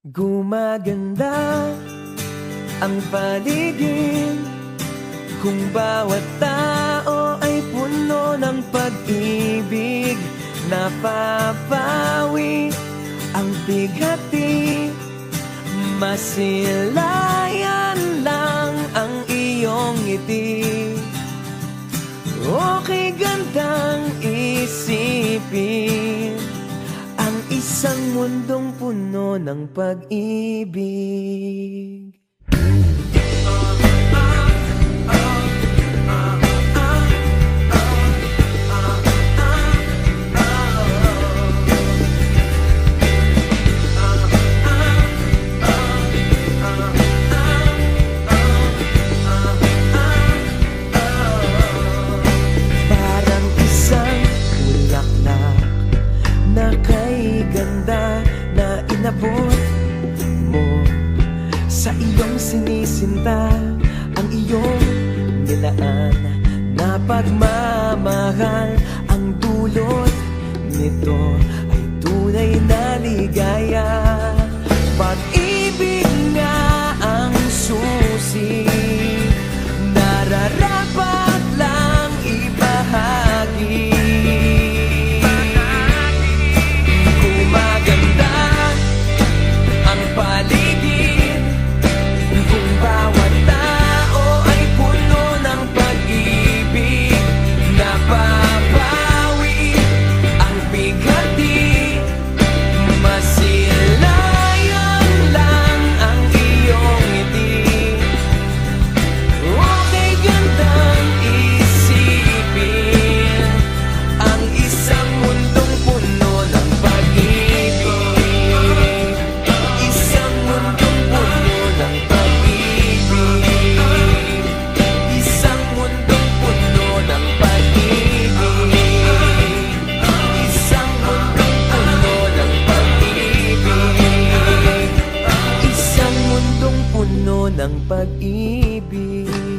Gumaganda ang paligid kung bawat tao ay puno ng pag-ibig. Napapawi ang bighati, masilayan lang ang iyong ngiti. Okay gandang isipin ang isang mundong puno ng pag-ibig. Parang isang bulaklak na kay ganda na inabot mo sa iyong sinisinta, ang iyong nilaan na pagmamahal. Ang dulot nito ay tunay na ligaya. Pag-ibig nga ang susi, nararapat lang ibahagi. Gumaganda ang paligid kung bawat tao ay puno ng pag-ibig. Napapawi ang bighati, masilayan lang ang iyong ngiti. Okay gandang isipin ang isang mundong puno ng pag-ibig. Isang mundong puno ng pag-ibig. Isang mundong puno ng pag-ibig. Isang mundong puno ng pag-ibig. Isang mundong puno ng pag-ibig.